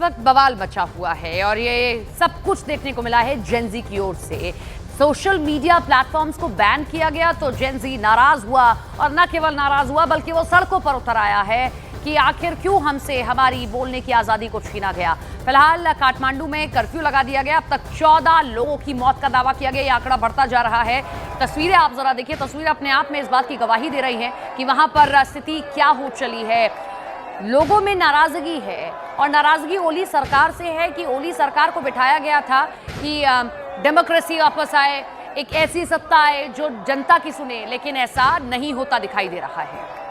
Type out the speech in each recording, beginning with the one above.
वक्त बवाल मचा हुआ है और ये सब कुछ देखने को मिला है जेन ज़ी की ओर से। सोशल मीडिया प्लेटफॉर्म्स को बैन किया गया तो जेन ज़ी नाराज हुआ और न केवल नाराज हुआ बल्कि वो सड़कों पर उतर आया है कि आखिर क्यों हमसे हमारी बोलने की आज़ादी को छीना गया। फिलहाल काठमांडू में कर्फ्यू लगा दिया गया। अब तक 14 लोगों की मौत का दावा किया गया। ये आंकड़ा बढ़ता जा रहा है। तस्वीरें आप जरा देखिए। तस्वीरें अपने आप में इस बात की गवाही दे रही हैं कि वहां पर स्थिति क्या हो चली है। लोगों में नाराजगी है और नाराजगी ओली सरकार से है कि ओली सरकार को बिठाया गया था कि डेमोक्रेसी वापस आए, एक ऐसी सत्ता आए जो जनता की सुने, लेकिन ऐसा नहीं होता दिखाई दे रहा है।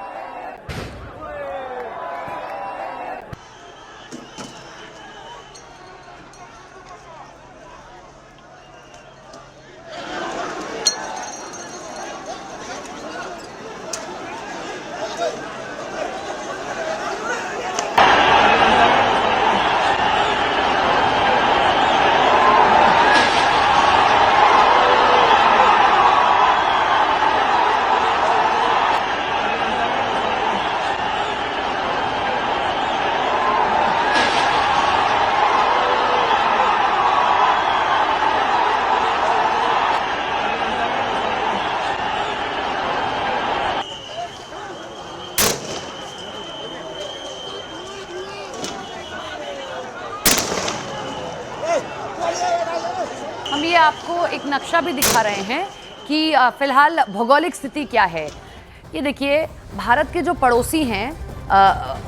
हम ये आपको एक नक्शा भी दिखा रहे हैं कि फिलहाल भौगोलिक स्थिति क्या है। ये देखिए, भारत के जो पड़ोसी हैं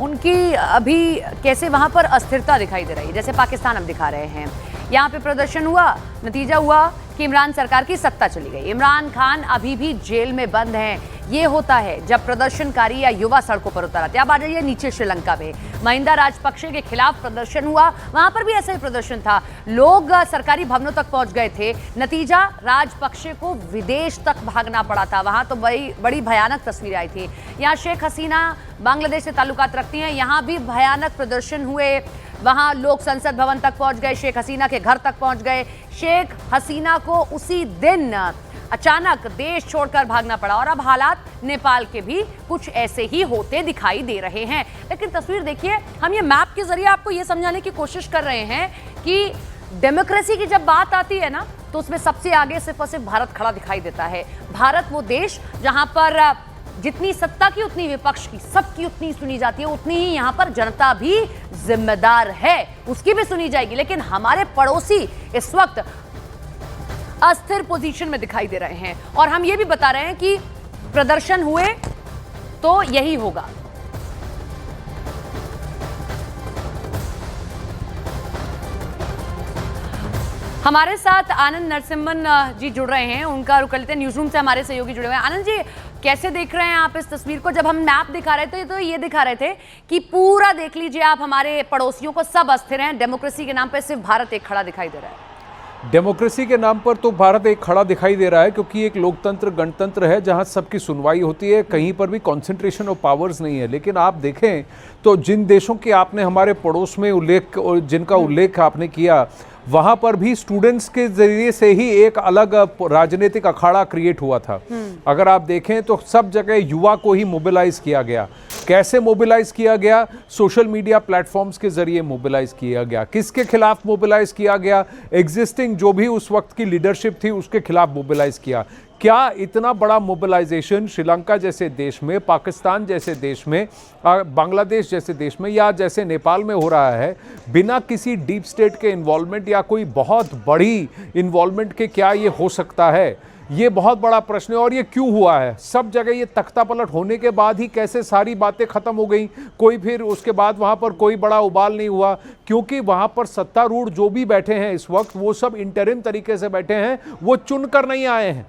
उनकी अभी कैसे वहाँ पर अस्थिरता दिखाई दे रही है। जैसे पाकिस्तान हम दिखा रहे हैं, यहाँ पे प्रदर्शन हुआ, नतीजा हुआ कि इमरान सरकार की सत्ता चली गई। इमरान खान अभी भी जेल में बंद हैं। ये होता है जब प्रदर्शनकारी या युवा सड़कों पर उतर आते हैं। अब आ जाइए नीचे श्रीलंका में, महिंदा राजपक्षे के खिलाफ प्रदर्शन हुआ। वहां पर भी ऐसा ही प्रदर्शन था। लोग सरकारी भवनों तक पहुंच गए थे। नतीजा, राजपक्षे को विदेश तक भागना पड़ा था। वहां तो बड़ी भयानक तस्वीरें आई थी। यहाँ शेख हसीना बांग्लादेश से ताल्लुकात रखती हैं, यहाँ भी भयानक प्रदर्शन हुए। वहां लोग संसद भवन तक पहुंच गए, शेख हसीना के घर तक पहुंच गए। शेख हसीना को उसी दिन अचानक देश छोड़कर भागना पड़ा और अब हालात नेपाल के भी कुछ ऐसे ही होते दिखाई दे रहे हैं। लेकिन तस्वीर देखिए, हम ये मैप के जरिए आपको ये समझाने की कोशिश कर रहे हैं कि डेमोक्रेसी की जब बात आती है ना, तो उसमें सबसे आगे सिर्फ और सिर्फ भारत खड़ा दिखाई देता है। भारत वो देश जहां पर जितनी सत्ता की उतनी विपक्ष की, सबकी उतनी सुनी जाती है, उतनी ही यहाँ पर जनता भी जिम्मेदार है, उसकी भी सुनी जाएगी। लेकिन हमारे पड़ोसी इस वक्त अस्थिर पोजीशन में दिखाई दे रहे हैं और हम ये भी बता रहे हैं कि प्रदर्शन हुए तो यही होगा। हमारे साथ आनंद नरसिम्हन जी जुड़ रहे हैं, उनका रुक लेते हैं। न्यूज रूम से हमारे सहयोगी जुड़े हुए हैं। आनंद जी, कैसे देख रहे हैं आप इस तस्वीर को? जब हम मैप दिखा रहे थे तो ये दिखा रहे थे कि पूरा देख लीजिए आप, हमारे पड़ोसियों को सब अस्थिर हैं। डेमोक्रेसी के नाम पर सिर्फ भारत एक खड़ा दिखाई दे रहा है। डेमोक्रेसी के नाम पर तो भारत एक खड़ा दिखाई दे रहा है, क्योंकि एक लोकतंत्र गणतंत्र है जहां सबकी सुनवाई होती है, कहीं पर भी कॉन्सेंट्रेशन ऑफ पावर्स नहीं है। लेकिन आप देखें तो जिन देशों के आपने हमारे पड़ोस में उल्लेख, जिनका उल्लेख आपने किया, वहां पर भी स्टूडेंट्स के जरिए से ही एक अलग राजनीतिक अखाड़ा क्रिएट हुआ था। अगर आप देखें तो सब जगह युवा को ही मोबिलाइज किया गया। कैसे मोबिलाइज किया गया? सोशल मीडिया प्लेटफॉर्म्स के जरिए मोबिलाइज किया गया। किसके खिलाफ मोबिलाइज किया गया? एग्जिस्टिंग जो भी उस वक्त की लीडरशिप थी उसके खिलाफ मोबिलाइज किया। क्या इतना बड़ा मोबिलाइजेशन श्रीलंका जैसे देश में, पाकिस्तान जैसे देश में, बांग्लादेश जैसे देश में या जैसे नेपाल में हो रहा है, बिना किसी डीप स्टेट के इन्वॉल्वमेंट या कोई बहुत बड़ी इन्वॉल्वमेंट के? क्या ये हो सकता है? ये बहुत बड़ा प्रश्न है। और ये क्यों हुआ है? सब जगह ये तख्ता पलट होने के बाद ही कैसे सारी बातें खत्म हो गई? कोई फिर उसके बाद वहाँ पर कोई बड़ा उबाल नहीं हुआ, क्योंकि वहाँ पर सत्तारूढ़ जो भी बैठे हैं इस वक्त, वो सब इंटरिम तरीके से बैठे हैं, वो चुनकर नहीं आए हैं।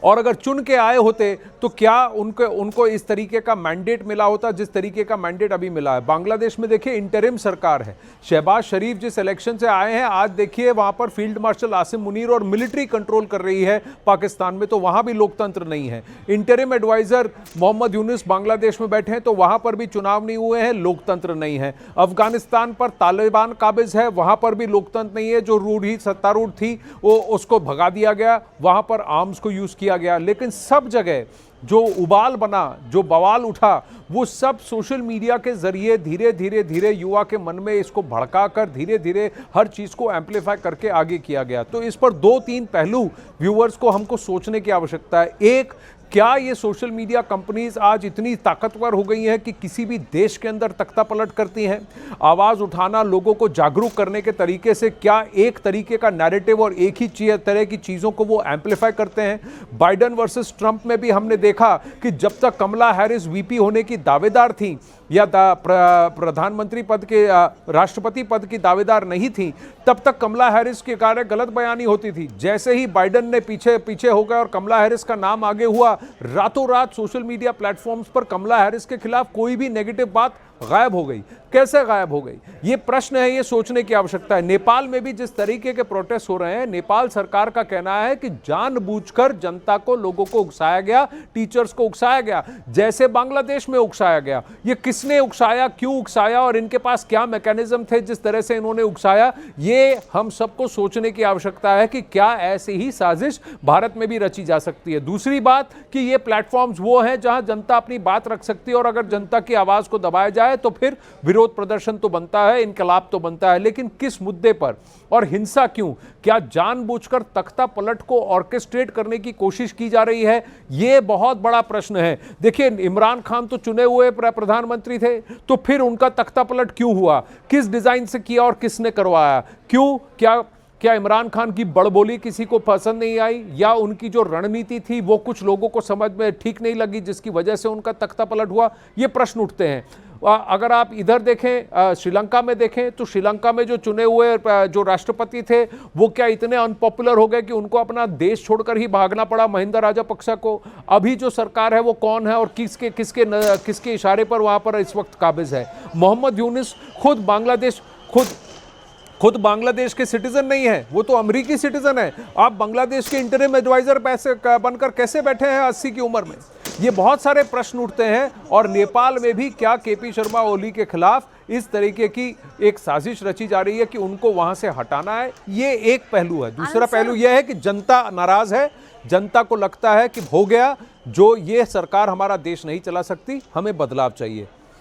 और अगर चुन के आए होते तो क्या उनको इस तरीके का मैंडेट मिला होता जिस तरीके का मैंडेट अभी मिला है? बांग्लादेश में देखिए इंटरिम सरकार है। शहबाज शरीफ जिस इलेक्शन से आए हैं, आज देखिए वहां पर फील्ड मार्शल आसिम मुनीर और मिलिट्री कंट्रोल कर रही है। पाकिस्तान में तो वहां भी लोकतंत्र नहीं है। इंटरिम एडवाइजर मोहम्मद यूनुस बांग्लादेश में बैठे हैं, तो वहां पर भी चुनाव नहीं हुए हैं, लोकतंत्र नहीं है। अफगानिस्तान पर तालिबान काबिज है, वहां पर भी लोकतंत्र नहीं है। जो रूढ़ी सत्तारूढ़ थी वो उसको भगा दिया गया, वहां पर आर्म्स को यूज किया गया। लेकिन सब जगह जो उबाल बना, जो बवाल उठा, वो सब सोशल मीडिया के जरिए धीरे धीरे धीरे युवा के मन में इसको भड़काकर धीरे धीरे हर चीज को एम्पलीफाई करके आगे किया गया। तो इस पर 2-3 पहलू व्यूअर्स को हमको सोचने की आवश्यकता है। एक, क्या ये सोशल मीडिया कंपनीज आज इतनी ताकतवर हो गई हैं कि किसी भी देश के अंदर तख्ता पलट करती हैं? आवाज उठाना, लोगों को जागरूक करने के तरीके से क्या एक तरीके का नैरेटिव और एक ही तरह की चीजों को वो एम्पलीफाई करते हैं? बाइडेन वर्सेस ट्रंप में भी हमने देखा कि जब तक कमला हैरिस वीपी होने की दावेदार थी या प्रधानमंत्री पद के राष्ट्रपति पद की दावेदार नहीं थी, तब तक कमला हैरिस के कार्य गलत बयानी होती थी। जैसे ही बाइडेन ने पीछे हो गए और कमला हैरिस का नाम आगे हुआ, रातों रात सोशल मीडिया प्लेटफॉर्म्स पर कमला हैरिस के खिलाफ कोई भी नेगेटिव बात गायब हो गई। कैसे गायब हो गई? ये प्रश्न है, ये सोचने की आवश्यकता है। नेपाल में भी जिस तरीके के प्रोटेस्ट हो रहे हैं, नेपाल सरकार का कहना है कि जानबूझकर जनता को, लोगों को उकसाया गया, टीचर्स को उकसाया गया, जैसे बांग्लादेश में उकसाया गया। ये किसने उकसाया, क्यों उकसाया और इनके पास क्या मैकेनिज्म थे जिस तरह से इन्होंने उकसाया, ये हम सबको सोचने की आवश्यकता है कि क्या ऐसी ही साजिश भारत में भी रची जा सकती है। दूसरी बात कि ये प्लेटफॉर्म्स वो हैं जहां जनता अपनी बात रख सकती है और अगर जनता की आवाज को दबाया जाए तो फिर विरोध प्रदर्शन तो बनता है, इनकलाब तो बनता है, लेकिन किस मुद्दे पर और हिंसा क्यों? क्या जानबूझकर तख्ता पलट को ऑर्केस्ट्रेट करने की कोशिश की जा रही है? यह बहुत बड़ा प्रश्न है। देखिए, इमरान खान तो चुने हुए प्रधानमंत्री थे, तो फिर उनका तख्ता पलट क्यों हुआ? किस डिजाइन से किया और किसने करवाया? क्यों? क्या इमरान खान की बड़बोली किसी को पसंद नहीं आई, या उनकी जो रणनीति थी वो कुछ लोगों को समझ में ठीक नहीं लगी जिसकी वजह से उनका तख्ता पलट हुआ? ये प्रश्न उठते हैं। अगर आप इधर देखें, श्रीलंका में देखें, तो श्रीलंका में जो चुने हुए जो राष्ट्रपति थे वो क्या इतने अनपॉपुलर हो गए कि उनको अपना देश छोड़कर ही भागना पड़ा महिंदा राजपक्सा को? अभी जो सरकार है वो कौन है और किसके इशारे पर वहां पर इस वक्त काबिज है? मोहम्मद यूनुस खुद बांग्लादेश के सिटीजन नहीं है, वो तो अमेरिकी सिटीजन है। आप बांग्लादेश के इंटरिम एडवाइजर बनकर कैसे बैठे हैं 80 की उम्र में? ये बहुत सारे प्रश्न उठते हैं। और नेपाल में भी क्या केपी शर्मा ओली के खिलाफ इस तरीके की एक साजिश रची जा रही है कि उनको वहां से हटाना है? ये एक पहलू है। दूसरा पहलू यह है कि जनता नाराज है, जनता को लगता है कि हो गया, जो ये सरकार हमारा देश नहीं चला सकती, हमें बदलाव चाहिए।